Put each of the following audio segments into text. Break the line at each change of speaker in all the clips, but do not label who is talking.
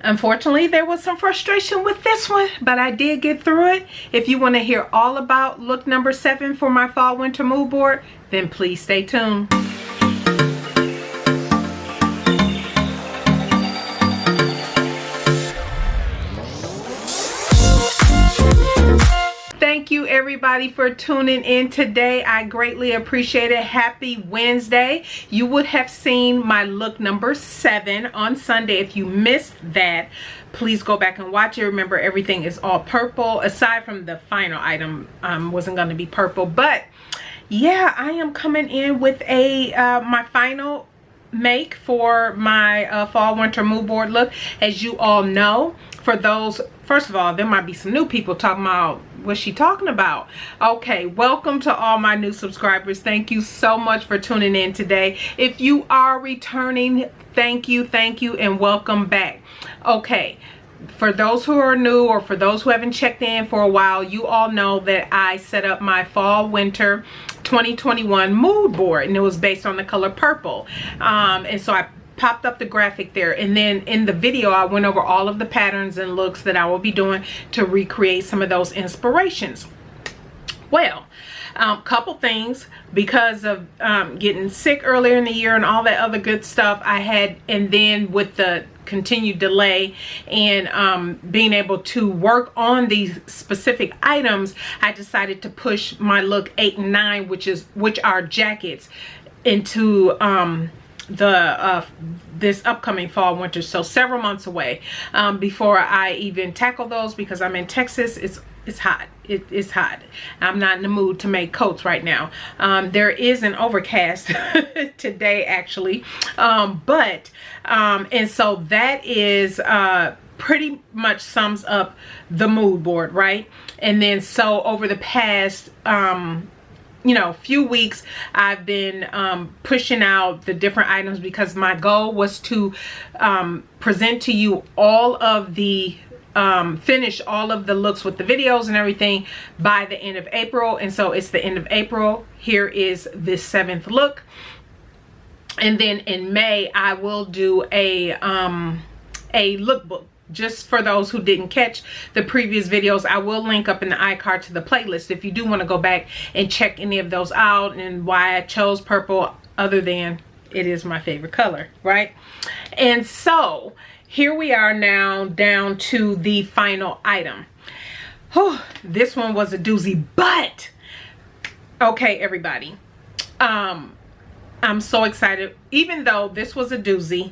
Unfortunately, there was some frustration with this one, but I did get through it. If you want to hear all about look number 7 for my fall winter mood board, then please stay tuned. Thank you everybody for tuning in today. I greatly appreciate it. Happy Wednesday. You would have seen my look number 7 on Sunday. If you missed that, please go back and watch it. Remember, everything is all purple aside from the final item. Wasn't going to be purple, but yeah, I am coming in with a my final make for my fall winter mood board look. As you all know, for those, first of all, there might be some new people talking about what's she talking about. Okay, welcome to all my new subscribers. Thank you so much for tuning in today. If you are returning, thank you, and welcome back. Okay, for those who are new or for those who haven't checked in for a while, you all know that I set up my fall winter 2021 mood board, and it was based on the color purple. And so I popped up the graphic there, and then in the video I went over all of the patterns and looks that I will be doing to recreate some of those inspirations. Well, couple things, because of getting sick earlier in the year and all that other good stuff I had, and then with the continued delay and being able to work on these specific items, I decided to push my look 8 and 9, which are jackets, into this upcoming fall winter. So several months away before I even tackle those, because I'm in Texas. It's hot. It's hot. I'm not in the mood to make coats right now. There is an overcast today actually, and so that is pretty much sums up the mood board, right? And then so over the past few weeks, I've been pushing out the different items, because my goal was to present to you all of the finish all of the looks with the videos and everything by the end of April. And so it's the end of April. Here is this 7th look, and then in May I will do a lookbook. Just for those who didn't catch the previous videos, I will link up in the iCard to the playlist if you do want to go back and check any of those out, and why I chose purple, other than it is my favorite color, right? And so here we are now, down to the final item. Whew, this one was a doozy, but okay everybody, I'm so excited. Even though this was a doozy,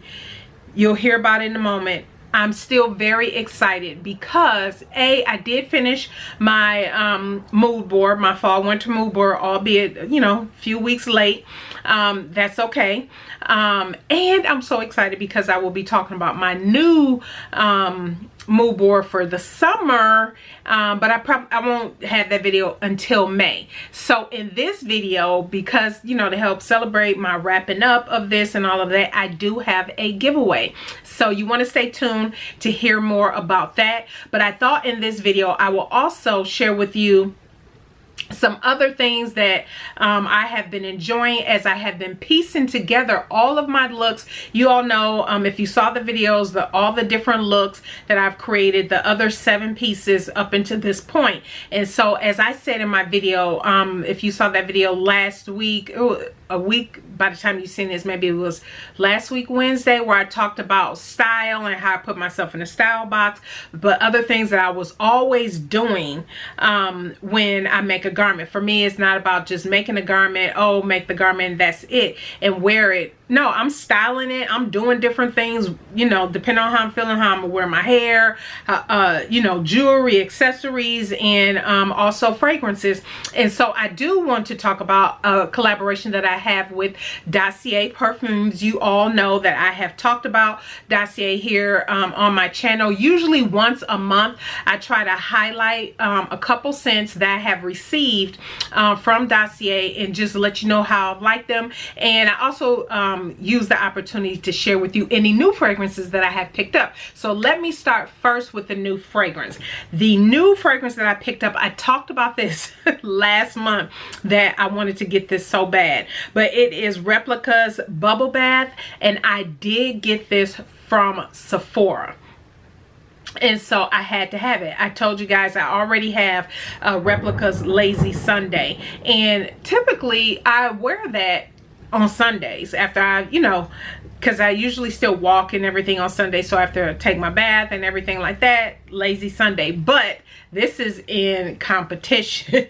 you'll hear about it in a moment, I'm still very excited, because I did finish my mood board, my fall winter mood board, albeit a few weeks late. That's okay. And I'm so excited because I will be talking about my new mood board for the summer, but I won't have that video until May. So in this video, because to help celebrate my wrapping up of this and all of that, I do have a giveaway. So you want to stay tuned to hear more about that. But I thought in this video I will also share with you some other things that I have been enjoying as I have been piecing together all of my looks. You all know, if you saw the videos, all the different looks that I've created, the other 7 pieces up until this point. And so as I said in my video, if you saw that video last week, a week by the time you've seen this, maybe it was last week Wednesday, where I talked about style and how I put myself in a style box, but other things that I was always doing when I make a garment. For me, it's not about just making a garment, oh, make the garment, that's it, and wear it. No, I'm styling it. I'm doing different things, depending on how I'm feeling, how I'm gonna wear my hair, jewelry, accessories, and also fragrances. And so I do want to talk about a collaboration that I have with Dossier Perfumes. You all know that I have talked about Dossier here on my channel. Usually once a month, I try to highlight a couple scents that I have received from Dossier, and just let you know how I like them. And I also use the opportunity to share with you any new fragrances that I have picked up. So let me start first with the new fragrance. The new fragrance that I picked up, I talked about this last month, that I wanted to get this so bad, but it is Replica's Bubble Bath, and I did get this from Sephora. And so I had to have it. I told you guys I already have Replica's Lazy Sunday, and typically I wear that on Sundays after I, you know, because I usually still walk and everything on Sunday, so after I take my bath and everything like that, Lazy Sunday. But this is in competition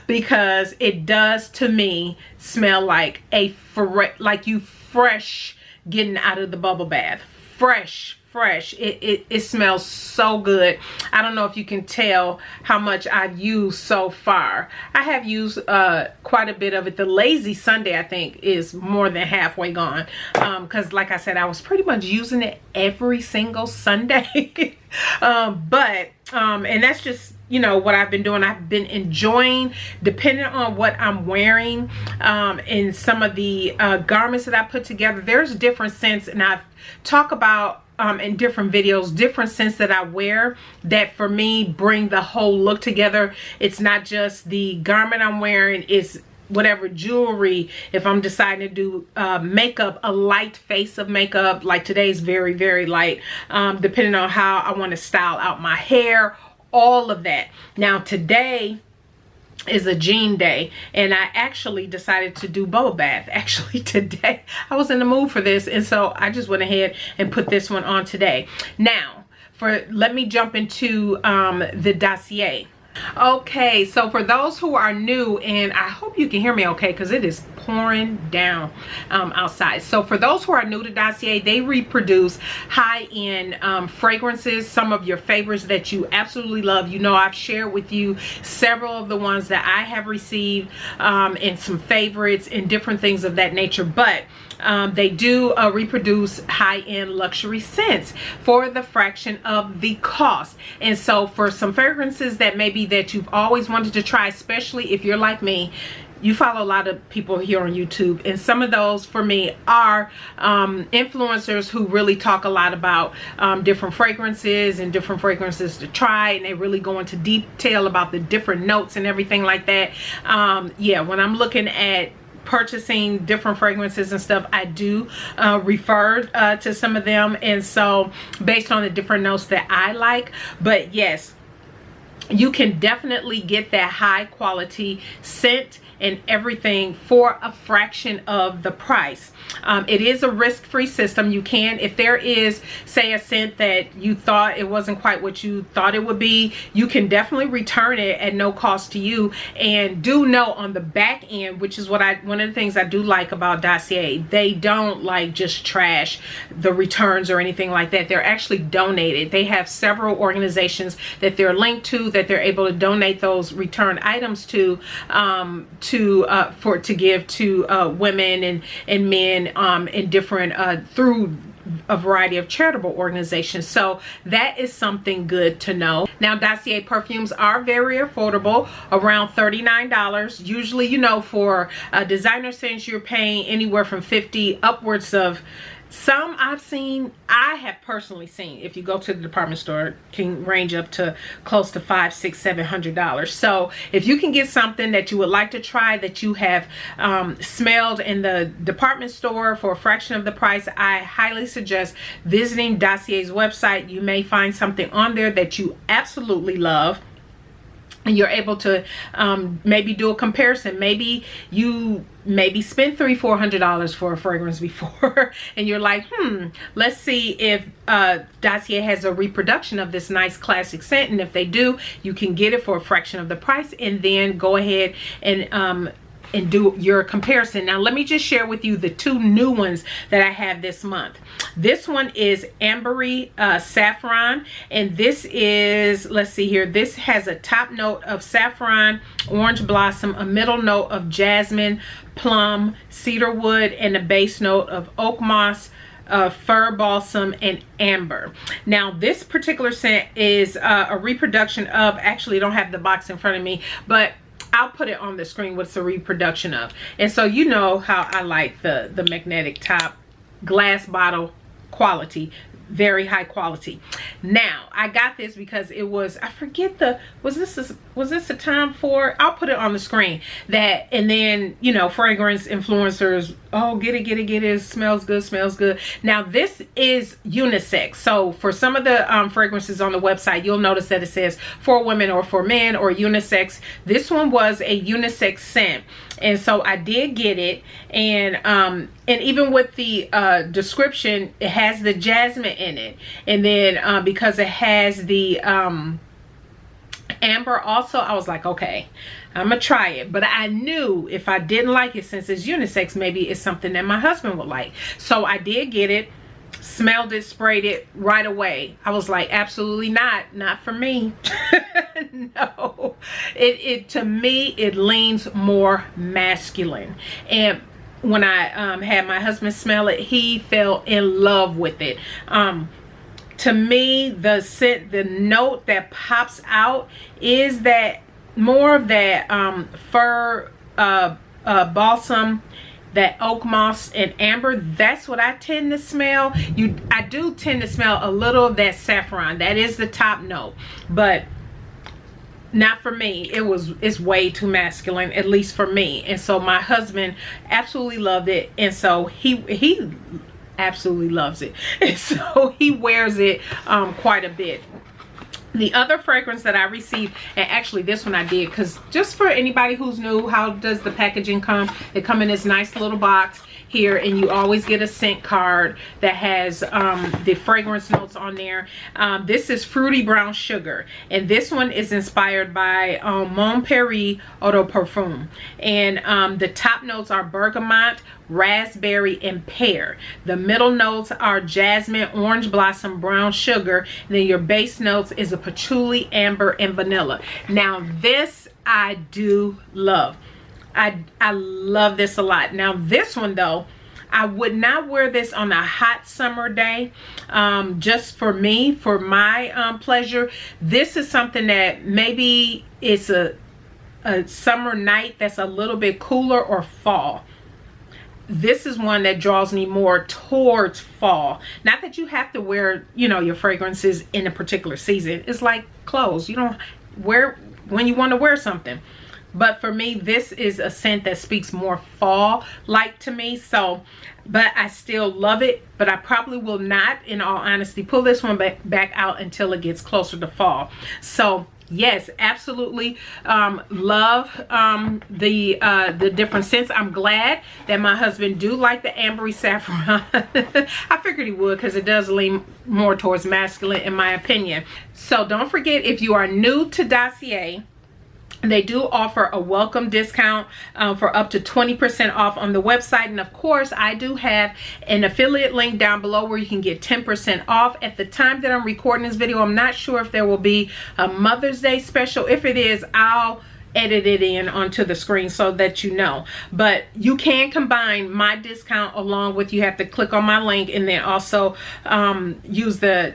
because it does to me smell like like you fresh getting out of the bubble bath. Fresh. It smells so good. I don't know if you can tell how much I've used so far. I have used quite a bit of it. The Lazy Sunday, I think, is more than halfway gone, because like I said, I was pretty much using it every single Sunday. And that's just, you know, what I've been doing. I've been enjoying, depending on what I'm wearing, and some of the garments that I put together, there's different scents, and I've talked about in different videos, different scents that I wear that for me bring the whole look together. It's not just the garment I'm wearing, it's whatever jewelry. If I'm deciding to do makeup, a light face of makeup, like today's very, very light, depending on how I want to style out my hair, all of that. Now today is a jean day, and I actually decided to do bubble bath. Actually today I was in the mood for this, and so I just went ahead and put this one on today. Now let me jump into the Dossier. Okay, so for those who are new, and I hope you can hear me okay because it is pouring down outside. So for those who are new to Dossier, they reproduce high-end fragrances, some of your favorites that you absolutely love. You know, I've shared with you several of the ones that I have received, and some favorites and different things of that nature. But they do reproduce high-end luxury scents for the fraction of the cost. And so for some fragrances that maybe that you've always wanted to try, especially if you're like me, you follow a lot of people here on YouTube, and some of those for me are influencers who really talk a lot about different fragrances and different fragrances to try, and they really go into detail about the different notes and everything like that. Yeah, when I'm looking at purchasing different fragrances and stuff, I do refer to some of them, and so based on the different notes that I like. But yes, you can definitely get that high quality scent and everything for a fraction of the price. It is a risk-free system. You can, if there is, say, a scent that you thought it wasn't quite what you thought it would be, you can definitely return it at no cost to you. And do know on the back end, which is what one of the things I do like about Dossier, they don't like just trash the returns or anything like that. They're actually donated. They have several organizations that they're linked to, that they're able to donate those return items to give to women and men in different through a variety of charitable organizations. So that is something good to know. Now, Dossier perfumes are very affordable, around $39. Usually, you know, for designer scents, you're paying anywhere from $50 upwards of. Some I have personally seen, if you go to the department store, can range up to close to $500, $600, $700. So if you can get something that you would like to try, that you have smelled in the department store for a fraction of the price, I highly suggest visiting Dossier's website. You may find something on there that you absolutely love, and you're able to maybe do a comparison. Maybe you spent $300-400 for a fragrance before, and you're like, let's see if Dossier has a reproduction of this nice classic scent, and if they do, you can get it for a fraction of the price, and then go ahead and do your comparison. Now, let me just share with you the two new ones that I have this month. This one is Ambery Saffron, and this is, let's see here, this has a top note of saffron, orange blossom, a middle note of jasmine, plum, cedar wood, and a base note of oak moss, fir balsam, and amber. Now, this particular scent is a reproduction of, actually I don't have the box in front of me, but I'll put it on the screen what's the reproduction of. And so you know how I like the magnetic top, glass bottle quality, very high quality. Now, I got this because it was, I forget was this a time for, I'll put it on the screen, that, and then, you know, fragrance influencers oh, get it, get it, get it. It smells good, smells good. Now, this is unisex. So for some of the fragrances on the website, you'll notice that it says for women or for men or unisex. This one was a unisex scent. And so I did get it, and even with the description, it has the jasmine in it, and then because it has the amber also, I was like, okay, I'm gonna try it. But I knew if I didn't like it, since it's unisex, maybe it's something that my husband would like. So I did get it, smelled it, sprayed it right away. I was like, absolutely not for me. No, it to me, it leans more masculine. And when I had my husband smell it, he fell in love with it. To me, the scent, the note that pops out is that more of that fir balsam, that oak moss and amber. That's what I tend to smell. I do tend to smell a little of that saffron. That is the top note, but not for me. It's way too masculine, at least for me. And so my husband absolutely loved it, and so he absolutely loves it, and so he wears it quite a bit. The other fragrance that I received, and actually this one I did, because just for anybody who's new, how does the packaging come? They come in this nice little box here, and you always get a scent card that has the fragrance notes on there. This is Fruity Brown Sugar, and this one is inspired by Mon Paris Eau de Perfume, and the top notes are bergamot, raspberry, and pear. The middle notes are jasmine, orange blossom, brown sugar, and then your base notes is a patchouli, amber, and vanilla. Now this I do love. I love this a lot. Now this one though, I would not wear this on a hot summer day, just for me, for my pleasure. This is something that maybe it's a summer night that's a little bit cooler, or fall. This is one that draws me more towards fall. Not that you have to wear, you know, your fragrances in a particular season. It's like clothes. You don't wear when you want to wear something. But for me, this is a scent that speaks more fall-like to me. So, but I still love it. But I probably will not, in all honesty, pull this one back out until it gets closer to fall. So, yes, absolutely love the different scents. I'm glad that my husband do like the ambery saffron. I figured he would, because it does lean more towards masculine in my opinion. So don't forget, if you are new to Dossier, they do offer a welcome discount for up to 20% off on the website. And of course, I do have an affiliate link down below where you can get 10% off. At the time that I'm recording this video, I'm not sure if there will be a Mother's Day special. If it is, I'll edit it in onto the screen so that you know. But you can combine my discount along with, you have to click on my link, and then also use the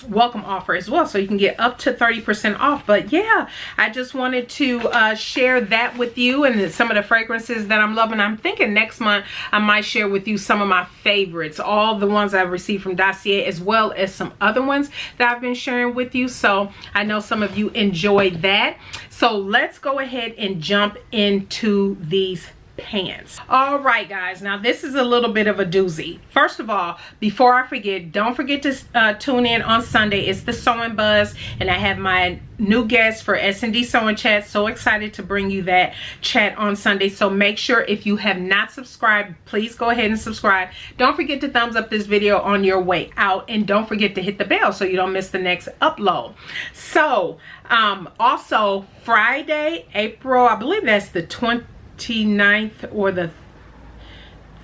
welcome offer as well, so you can get up to 30% off. But yeah, I just wanted to share that with you, and some of the fragrances that I'm loving. I'm thinking next month I might share with you some of my favorites, all the ones I've received from Dossier, as well as some other ones that I've been sharing with you. So I know some of you enjoyed that. So let's go ahead and jump into these pants. All right, guys, now this is a little bit of a doozy. First of all, before I forget, don't forget to tune in on Sunday. It's the Sewing Buzz, and I have my new guest for S&D Sewing Chat. So excited to bring you that chat on Sunday. So make sure, if you have not subscribed, please go ahead and subscribe. Don't forget to thumbs up this video on your way out, and don't forget to hit the bell so you don't miss the next upload. So also Friday, April, I believe that's the 29th or the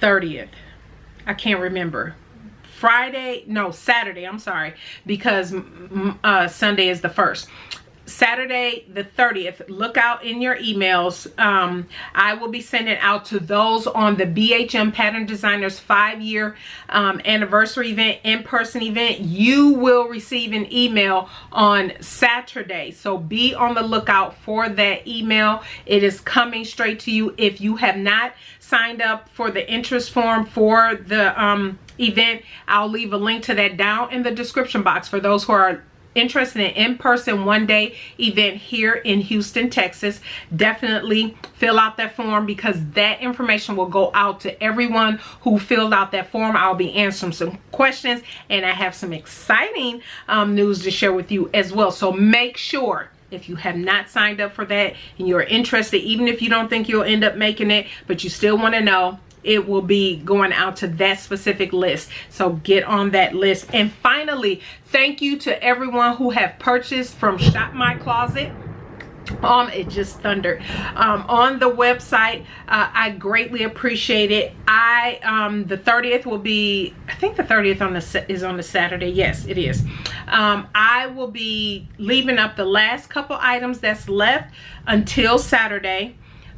30th, I can't remember. Saturday, I'm sorry, because Sunday is the 1st. Saturday the 30th, look out in your emails. I will be sending out to those on the BHM Pattern Designers 5-year anniversary event, in-person event. You will receive an email on Saturday, so be on the lookout for that email. It is coming straight to you. If you have not signed up for the interest form for the event, I'll leave a link to that down in the description box for those who are interested in in-person one-day event here in Houston, Texas, definitely fill out that form, because that information will go out to everyone who filled out that form. I'll be answering some questions, and I have some exciting news to share with you as well. So make sure, if you have not signed up for that and you're interested, even if you don't think you'll end up making it, but you still want to know, it will be going out to that specific list. So get on that list. And finally, thank you to everyone who have purchased from Shop My Closet. It just thundered on the website. I greatly appreciate it. The 30th will be, I think the 30th is on the Saturday. Yes, it is. I will be leaving up the last couple items that's left until Saturday.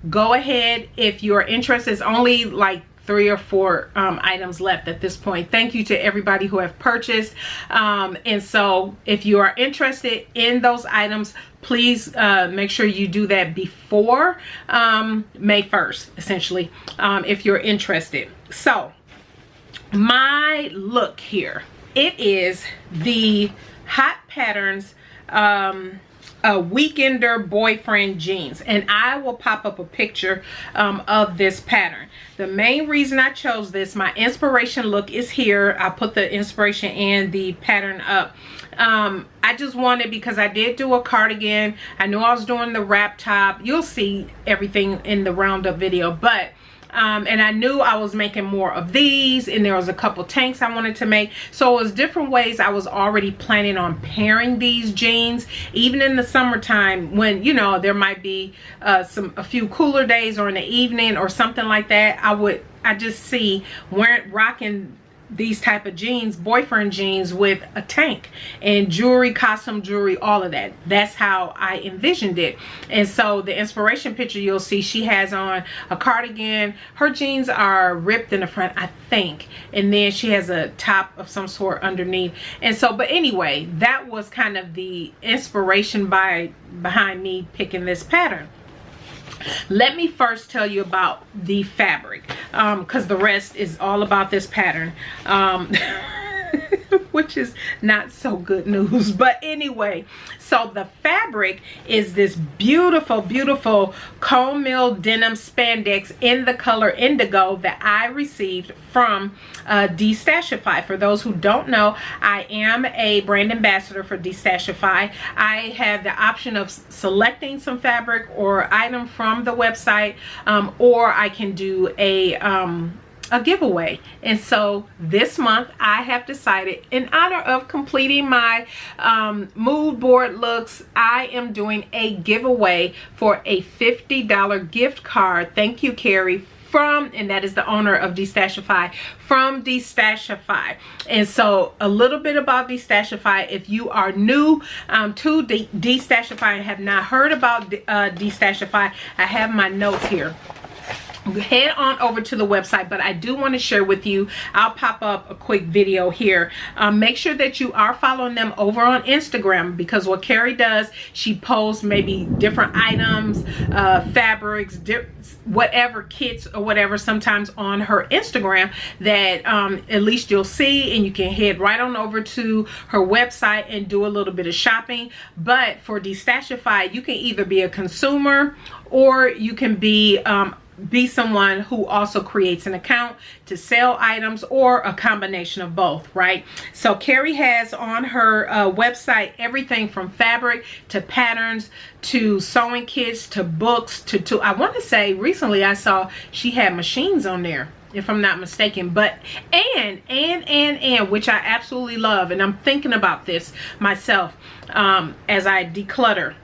Go ahead if you're interested. It's only like 3 or 4 items left at this point. Thank you to everybody who have purchased. And so if you are interested in those items, please make sure you do that before May 1st, essentially, if you're interested. So my look here, it is the Hot Patterns Weekender Boyfriend Jeans, and I will pop up a picture of this pattern. The main reason I chose this, my inspiration look is here. I put the inspiration and the pattern up. I just wanted, because I did do a cardigan. I knew I was doing the wrap top. You'll see everything in the roundup video, but and I knew I was making more of these, and there was a couple tanks I wanted to make. So it was different ways I was already planning on pairing these jeans, even in the summertime when, you know, there might be a few cooler days or in the evening or something like that. I just see rocking these type of jeans, boyfriend jeans, with a tank and jewelry, costume jewelry, all of that. That's how I envisioned it. And so the inspiration picture, you'll see she has on a cardigan. Her jeans are ripped in the front, I think, and then she has a top of some sort underneath. And so, but anyway, that was kind of the inspiration behind me picking this pattern. Let me first tell you about the fabric, because the rest is all about this pattern, which is not so good news. But anyway, so the fabric is this beautiful, beautiful comb mill denim spandex in the color indigo that I received from Destashify. For those who don't know, I am a brand ambassador for Destashify. I have the option of selecting some fabric or item from the website, or I can do a giveaway. And so this month I have decided, in honor of completing my mood board looks, I am doing a giveaway for a $50 gift card. Thank you, Carrie, and that is the owner of Destashify, from Destashify. And so a little bit about Destashify. If you are new to Destashify and have not heard about Destashify, I have my notes here. Head on over to the website, but I do want to share with you, I'll pop up a quick video here. Make sure that you are following them over on Instagram, because what Carrie does, she posts maybe different items, fabrics, whatever, kits or whatever, sometimes on her Instagram, that at least you'll see, and you can head right on over to her website and do a little bit of shopping. But for Destashify, you can either be a consumer, or you can be someone who also creates an account to sell items, or a combination of both, right? So Carrie has on her website everything from fabric to patterns to sewing kits to books to I want to say recently I saw she had machines on there, if I'm not mistaken. But and which I absolutely love, and I'm thinking about this myself as I declutter.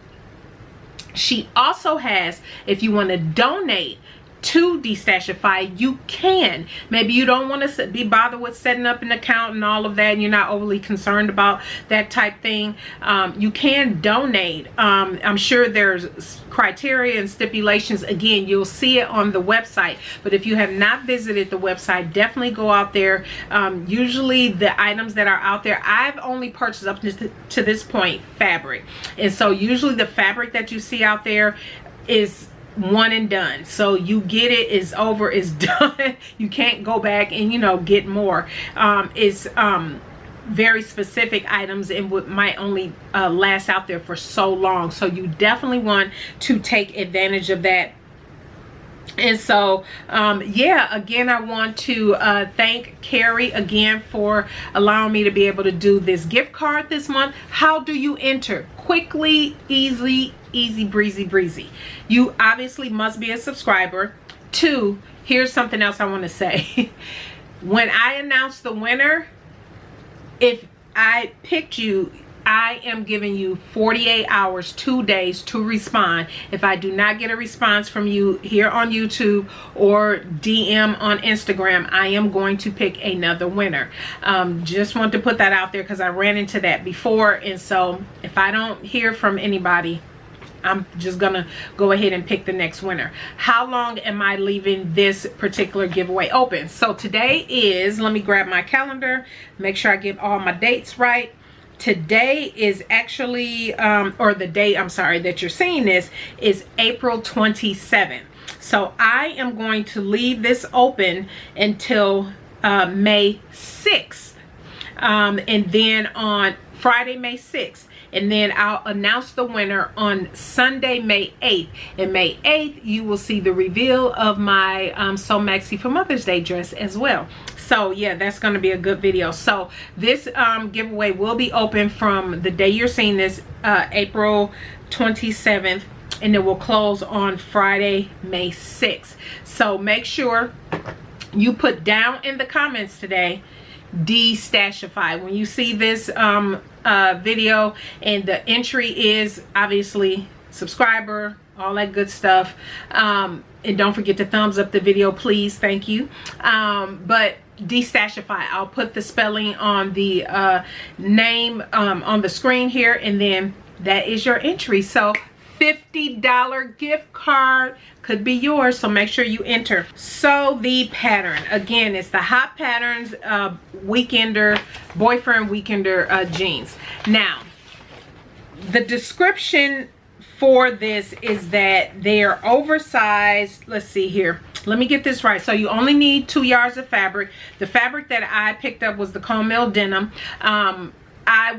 She also has, if you want to donate to Destashify, you can. Maybe you don't want to be bothered with setting up an account and all of that, and you're not overly concerned about that type thing. You can donate. I'm sure there's criteria and stipulations. Again, you'll see it on the website, but if you have not visited the website, definitely go out there. Usually the items that are out there, I've only purchased up to this point fabric, and so usually the fabric that you see out there is one and done. So you get it, it's over, it's done. You can't go back and, you know, get more. very specific items and what might only last out there for so long. So you definitely want to take advantage of that. And so yeah, again, I want to thank Carrie again for allowing me to be able to do this gift card this month. How do you enter? Quickly, easy breezy. You obviously must be a subscriber. 2, here's something else I want to say. When I announce the winner, if I picked you, I am giving you 48 hours, 2 days to respond. If I do not get a response from you here on YouTube or DM on Instagram, I am going to pick another winner. Just want to put that out there because I ran into that before. And so if I don't hear from anybody, I'm just gonna go ahead and pick the next winner. How long am I leaving this particular giveaway open? So today is, let me grab my calendar, make sure I get all my dates right. Today is actually, or the date, I'm sorry, that you're seeing this is April 27th. So I am going to leave this open until May 6th. And then on Friday, May 6th. And then I'll announce the winner on Sunday, May 8th. And May 8th, you will see the reveal of my So Maxi for Mother's Day dress as well. So yeah, that's going to be a good video. So this giveaway will be open from the day you're seeing this, April 27th. And it will close on Friday, May 6th. So make sure you put down in the comments today, Destashify. When you see this video and the entry is obviously subscriber, all that good stuff, and don't forget to thumbs up the video, please. Thank you. But Destashify, I'll put the spelling on the name on the screen here, and then that is your entry. So $50 gift card could be yours, so make sure you enter. So the pattern, again, it's the Hot Patterns Weekender, Boyfriend Weekender jeans. Now, the description for this is that they are oversized. Let's see here. Let me get this right. So you only need 2 yards of fabric. The fabric that I picked up was the comb mill denim. I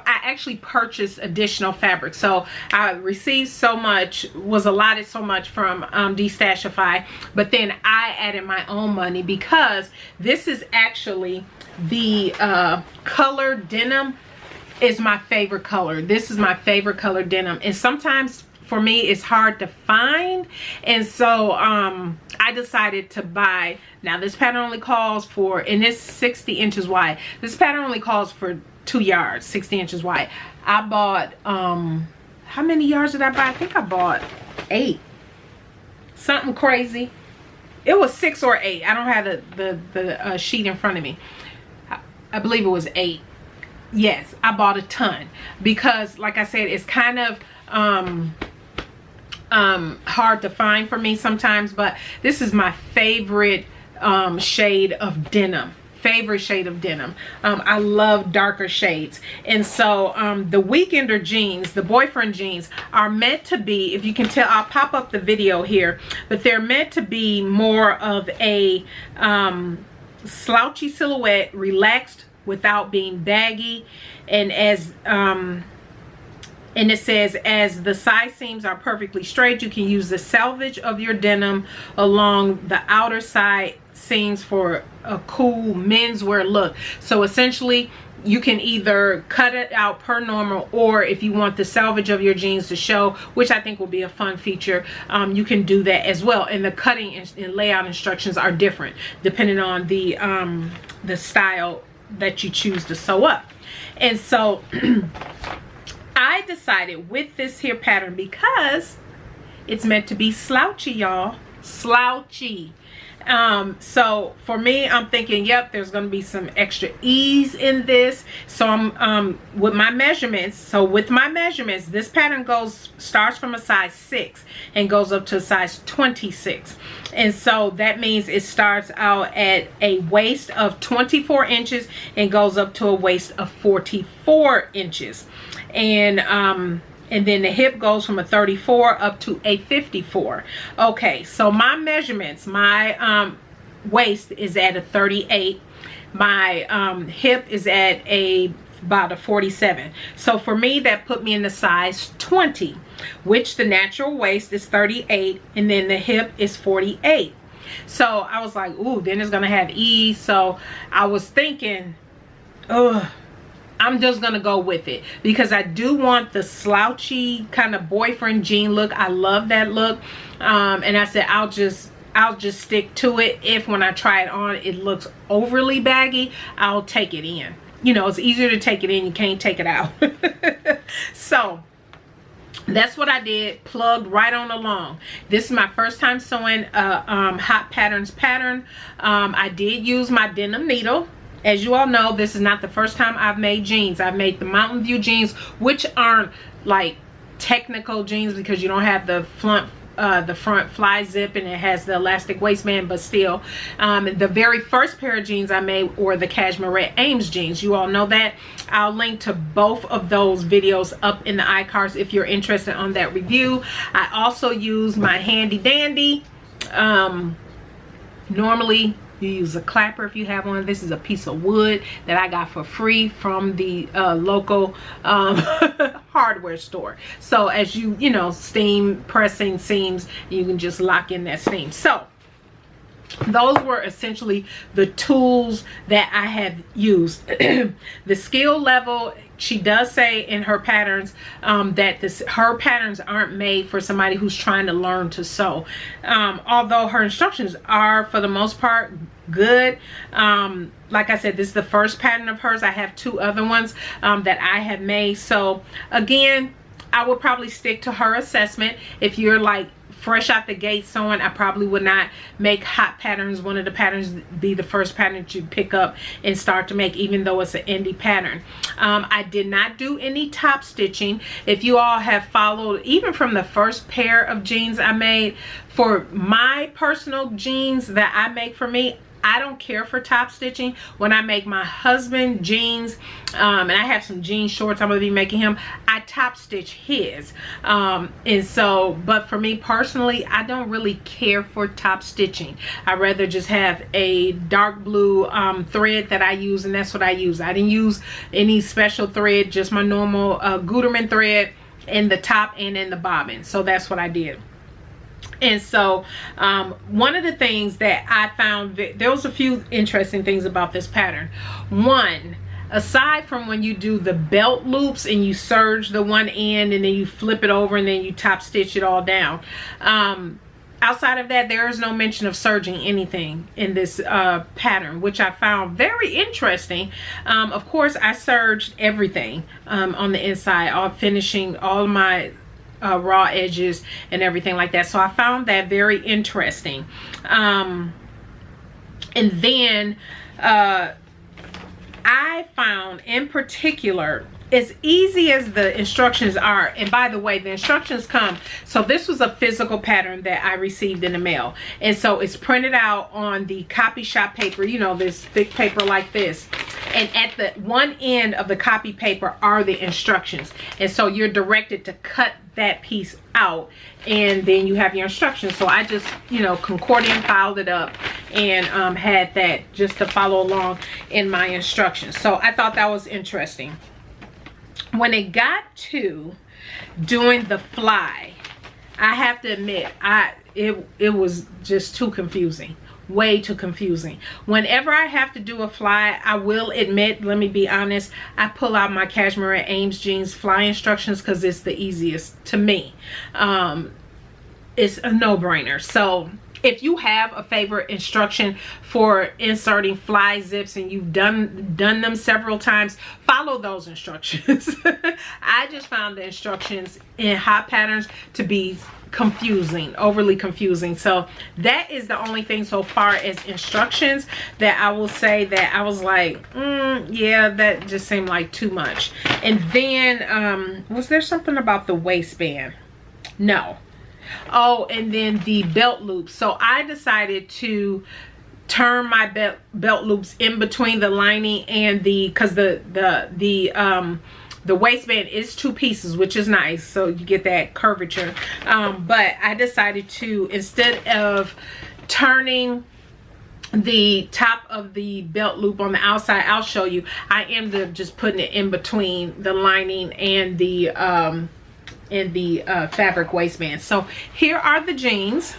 actually purchased additional fabric. So I received so much, was allotted so much from Destashify, but then I added my own money because this is actually the color denim is my favorite color. This is my favorite color denim. And sometimes for me it's hard to find. And so I decided to buy, now this pattern only calls for, and it's 60 inches wide. This pattern only calls for 2 yards, 60 inches wide. I bought, how many yards did I buy? I think I bought 8. Something crazy. It was 6 or 8. I don't have the sheet in front of me. I believe it was 8. Yes, I bought a ton because, like I said, it's kind of hard to find for me sometimes, but this is my favorite shade of denim. Favorite shade of denim. I love darker shades. And so the Weekender jeans, the boyfriend jeans, are meant to be, if you can tell, I'll pop up the video here, but they're meant to be more of a slouchy silhouette, relaxed without being baggy. And as and it says, as the side seams are perfectly straight, you can use the selvage of your denim along the outer side seams for a cool menswear look. So essentially you can either cut it out per normal, or if you want the selvage of your jeans to show, which I think will be a fun feature, you can do that as well. And the cutting and layout instructions are different depending on the style that you choose to sew up. And so I decided with this here pattern, because it's meant to be slouchy, y'all, slouchy. So for me, I'm thinking, yep, there's going to be some extra ease in this. So I'm with my measurements. So with my measurements, this pattern starts from a size 6 and goes up to a size 26. And so that means it starts out at a waist of 24 inches and goes up to a waist of 44 inches. And then the hip goes from a 34 up to a 54. Okay, so my measurements, my waist is at a 38. my hip is at about a 47. So for me, that put me in the size 20, which the natural waist is 38, and then the hip is 48. So I was like, ooh, then it's gonna have E. So I was thinking, ugh, I'm just gonna go with it, because I do want the slouchy kind of boyfriend jean look. I love that look. And I said, I'll just stick to it. If when I try it on it looks overly baggy, I'll take it in. You know, it's easier to take it in, you can't take it out. So that's what I did, plugged right on along. This is my first time sewing a Hot Patterns pattern. I did use my denim needle. As you all know, this is not the first time I've made jeans. I've made the Mountain View jeans, which aren't like technical jeans because you don't have the front fly zip and it has the elastic waistband, but still, the very first pair of jeans I made were the Cashmere Ames jeans. You all know that. I'll link to both of those videos up in the iCards if you're interested on that review. I also use my handy dandy. Normally you use a clapper if you have one. This is a piece of wood that I got for free from the local hardware store. So as you know, steam pressing seams, you can just lock in that seam. So those were essentially the tools that I have used. The skill level, she does say in her patterns that her patterns aren't made for somebody who's trying to learn to sew. Although her instructions are, for the most part, good. Like I said, this is the first pattern of hers. I have 2 other ones that I have made. So again, I would probably stick to her assessment. If you're like fresh out the gate sewing, I probably would not make Hot Patterns one of the patterns be the first pattern that you pick up and start to make, even though it's an indie pattern. I did not do any top stitching. If you all have followed, even from the first pair of jeans I made, for my personal jeans that I make for me, I don't care for top stitching. When I make my husband jeans, and I have some jean shorts I'm gonna be making him, I top stitch his. And so, but for me personally, I don't really care for top stitching. I'd rather just have a dark blue thread that I use, and that's what I use. I didn't use any special thread, just my normal Gutermann thread in the top and in the bobbin. So that's what I did. And so one of the things that I found, there was a few interesting things about this pattern. One, aside from when you do the belt loops and you serge the one end and then you flip it over and then you top stitch it all down, outside of that, there is no mention of serging anything in this pattern, which I found very interesting. Of course, I serged everything on the inside, all finishing all my raw edges and everything like that. So I found that very interesting. And then I found, in particular, as easy as the instructions are, and by the way, the instructions come, so this was a physical pattern that I received in the mail, and so it's printed out on the copy shop paper, you know, this thick paper like this, and at the one end of the copy paper are the instructions, and so you're directed to cut that piece out, and then you have your instructions. So I just, you know, concordian filed it up and had that just to follow along in my instructions. So I thought that was interesting. When it got to doing the fly, I have to admit, it was just too confusing. Way too confusing. Whenever I have to do a fly, I will admit, let me be honest, I pull out my Cashmere Ames jeans fly instructions because it's the easiest to me. It's a no-brainer. So if you have a favorite instruction for inserting fly zips and you've done them several times, follow those instructions. I just found the instructions in Hot Patterns to be confusing, overly confusing. So that is the only thing so far as instructions that I will say that I was like, yeah, that just seemed like too much. And then was there something about the waistband? No. Oh, and then the belt loops. So I decided to turn my belt loops in between the lining and the, because the waistband is 2 pieces, which is nice, so you get that curvature. But I decided to, instead of turning the top of the belt loop on the outside. I'll show you. I ended up just putting it in between the lining and the fabric waistband. So here are the jeans.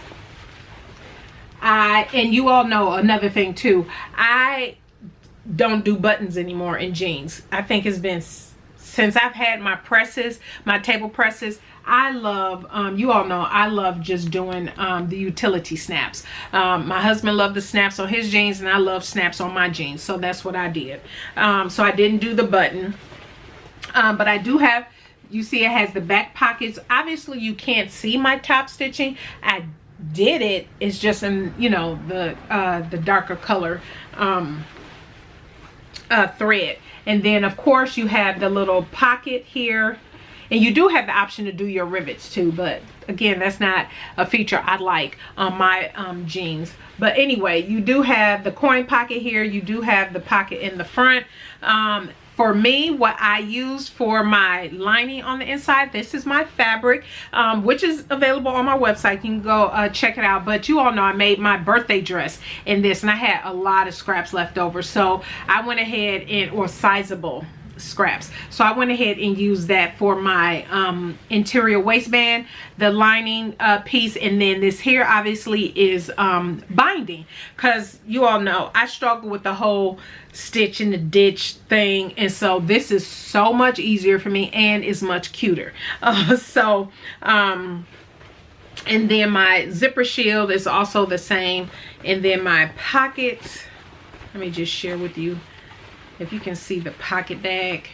And you all know another thing too, I don't do buttons anymore in jeans. I think it's been since I've had my presses, my table presses. I love, you all know, I love just doing the utility snaps. My husband loved the snaps on his jeans, and I love snaps on my jeans. So that's what I did. So I didn't do the button. But I do have, you see it has the back pockets. Obviously you can't see my top stitching. I did it. It's just in, you know, the darker color thread. And then of course you have the little pocket here. And you do have the option to do your rivets too, but again, that's not a feature I like on my jeans. But anyway, you do have the coin pocket here. You do have the pocket in the front. For me, what I use for my lining on the inside, this is my fabric, which is available on my website. You can go check it out. But you all know I made my birthday dress in this, and I had a lot of scraps left over. So I went ahead and, or sizable scraps, so I went ahead and used that for my interior waistband, the lining piece, and then this here obviously is binding, because you all know I struggle with the whole stitch in the ditch thing, and so this is so much easier for me and is much cuter. And then my zipper shield is also the same, and then my pockets, let me just share with you if you can see the pocket bag,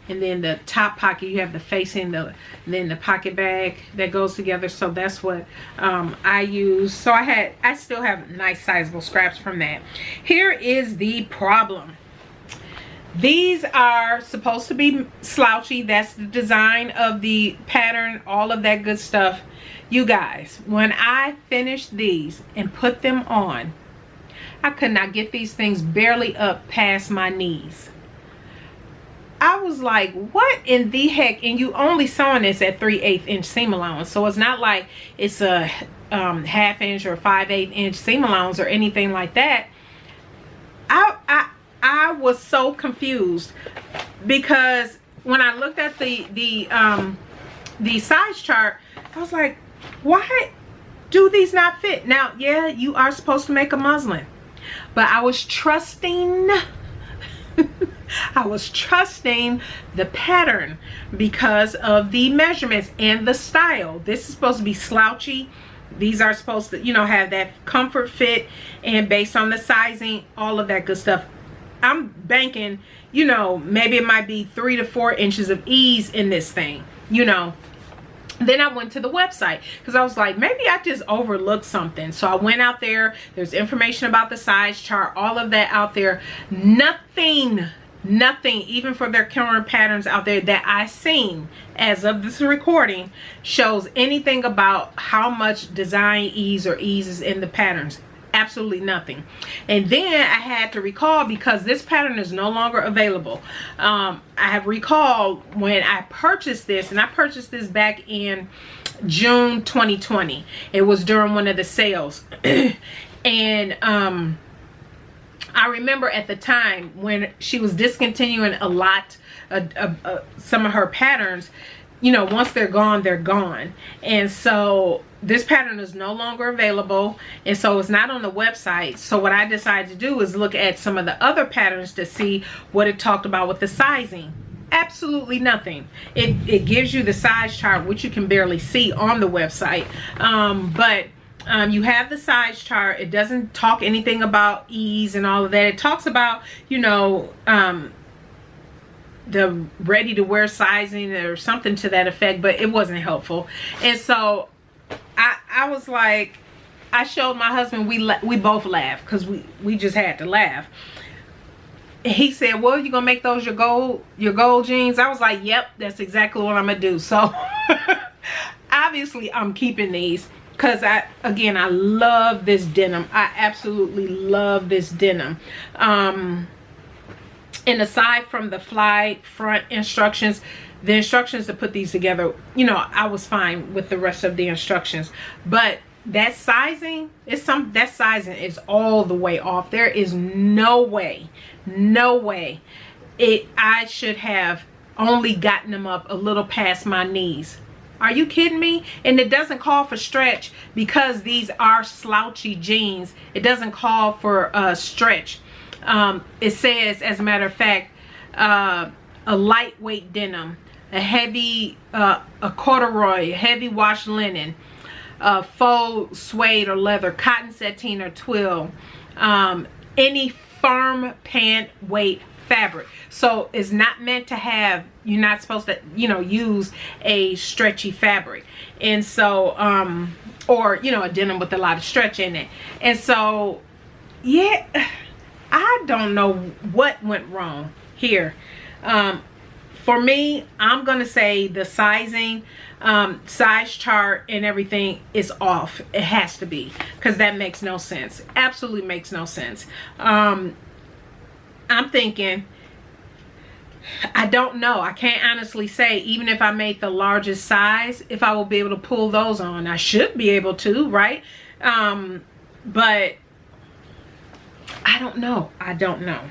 and then the top pocket, you have the facing, then the pocket bag that goes together. So that's what I use. So I still have nice sizable scraps from that. Here is the problem. These are supposed to be slouchy. That's the design of the pattern, all of that good stuff. You guys, when I finished these and put them on, I could not get these things barely up past my knees. I was like, what in the heck? And you only sewing this at 3/8 inch seam allowance. So it's not like it's a 1/2 inch or 5/8 inch seam allowance or anything like that. I was so confused, because when I looked at the size chart, I was like, why do these not fit? Now, yeah, you are supposed to make a muslin, but I was trusting I was trusting the pattern because of the measurements and the style. This is supposed to be slouchy. These are supposed to, you know, have that comfort fit, and based on the sizing, all of that good stuff. I'm banking, you know, maybe it might be 3 to 4 inches of ease in this thing, you know. Then I went to the website because I was like, maybe I just overlooked something. So I went out there. There's information about the size chart, all of that out there. Nothing, even for their current patterns out there that I've seen as of this recording, shows anything about how much design ease or ease is in the patterns. Absolutely nothing. And then I had to recall, because this pattern is no longer available. I have recalled when I purchased this, and I purchased this back in June 2020. It was during one of the sales. And I remember at the time when she was discontinuing a lot some of her patterns, you know, once they're gone, they're gone. And so this pattern is no longer available, and so it's not on the website. So what I decided to do is look at some of the other patterns to see what it talked about with the sizing. Absolutely nothing. It gives you the size chart, which you can barely see on the website, but you have the size chart. It doesn't talk anything about ease and all of that. It talks about, you know, the ready to wear sizing or something to that effect, but it wasn't helpful. And so I was like, I showed my husband, we both laughed, because we just had to laugh. He said, well, you gonna make those your gold jeans? I was like, yep, that's exactly what I'm gonna do. So obviously I'm keeping these, because I love this denim. I absolutely love this denim. And aside from the fly front instructions, the instructions to put these together, you know, I was fine with the rest of the instructions. But that sizing is that sizing is all the way off. There is no way I should have only gotten them up a little past my knees. Are you kidding me? And it doesn't call for stretch because these are slouchy jeans. It doesn't call for stretch. It says, as a matter of fact, a lightweight denim, a heavy, a corduroy, heavy wash linen, faux suede or leather, cotton sateen or twill, any firm pant weight fabric. So it's not meant to have, you're not supposed to, you know, use a stretchy fabric. And so or, you know, a denim with a lot of stretch in it. And so, yeah, I don't know what went wrong here. For me, I'm gonna say the sizing, size chart and everything is off. It has to be, because that makes no sense. Absolutely makes no sense. I'm thinking, I don't know. I can't honestly say, even if I made the largest size, if I will be able to pull those on. I should be able to, right? But I don't know. I don't know.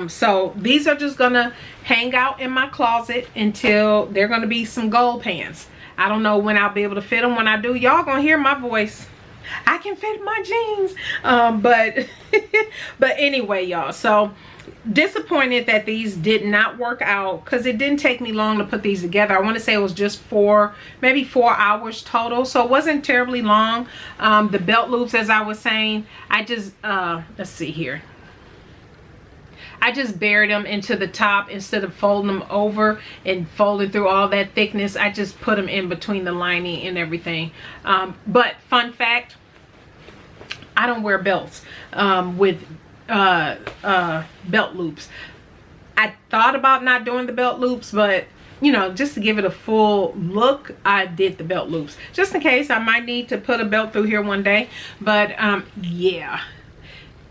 So these are just gonna hang out in my closet until they're gonna be some gold pants. I don't know when I'll be able to fit them. When I do, y'all gonna hear my voice. I can fit my jeans. But anyway, y'all, so disappointed that these did not work out, because it didn't take me long to put these together. I want to say it was just maybe 4 hours total, so it wasn't terribly long. The belt loops, as I was saying, I just let's see here, I just buried them into the top instead of folding them over and folding through all that thickness. I just put them in between the lining and everything. But fun fact, I don't wear belts with belt loops. I thought about not doing the belt loops, but you know, just to give it a full look, I did the belt loops just in case I might need to put a belt through here one day. But yeah,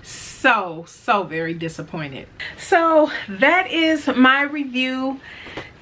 so very disappointed. So that is my review.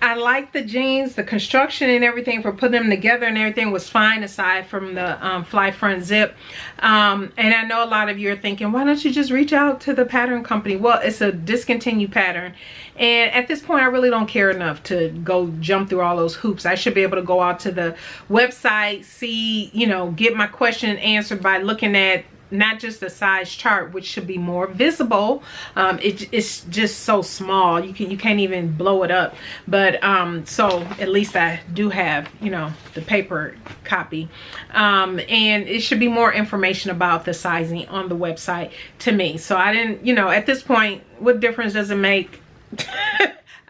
I like the jeans. The construction and everything for putting them together and everything was fine, aside from the fly front zip. And I know a lot of you are thinking, why don't you just reach out to the pattern company? Well, it's a discontinued pattern, and at this point I really don't care enough to go jump through all those hoops. I should be able to go out to the website, see, you know, get my question answered by looking at not just the size chart, which should be more visible. It's just so small, you can't even blow it up. But so at least I do have, you know, the paper copy, and it should be more information about the sizing on the website to me. So I didn't, you know, at this point, what difference does it make?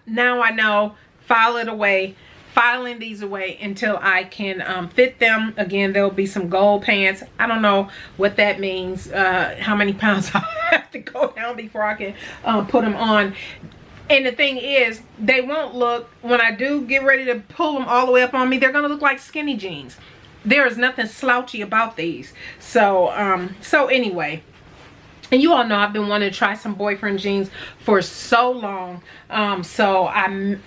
Now I know. File it away. Filing these away until I can fit them. Again, there'll be some gold pants. I don't know what that means, how many pounds I have to go down before I can put them on. And the thing is, they won't look, when I do get ready to pull them all the way up on me, they're gonna look like skinny jeans. There is nothing slouchy about these. So so anyway, and you all know I've been wanting to try some boyfriend jeans for so long. So I'm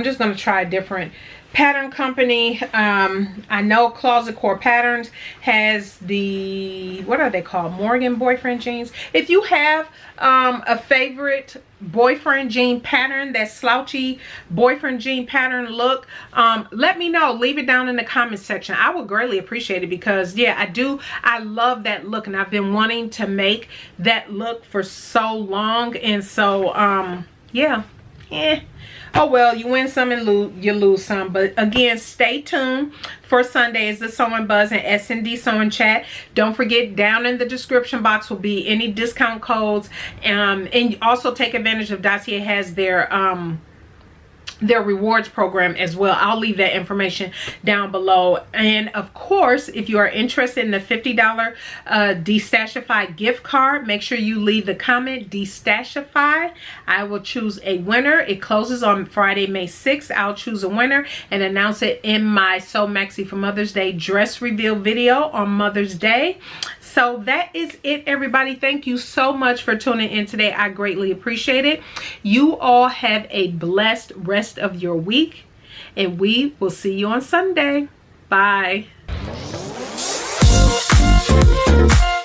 just going to try a different pattern company. I know Closet Core Patterns has the, what are they called? Morgan boyfriend jeans. If you have a favorite boyfriend jean pattern, that slouchy boyfriend jean pattern look, let me know. Leave it down in the comment section. I would greatly appreciate it, because yeah, I love that look, and I've been wanting to make that look for so long. And so yeah, oh well, you win some and you lose some. But again, stay tuned for Sundays, the Sewing Buzz and S&D Sewing Chat. Don't forget, down in the description box will be any discount codes, and also take advantage of Dossier has their rewards program as well. I'll leave that information down below. And of course, if you are interested in the $50 Destashify gift card, make sure you leave the comment Destashify. I will choose a winner. It closes on Friday, May 6th. I'll choose a winner and announce it in my So Maxi for Mother's Day dress reveal video on Mother's Day. So that is it, everybody. Thank you so much for tuning in today. I greatly appreciate it. You all have a blessed rest of your week, and we will see you on Sunday. Bye.
Bye.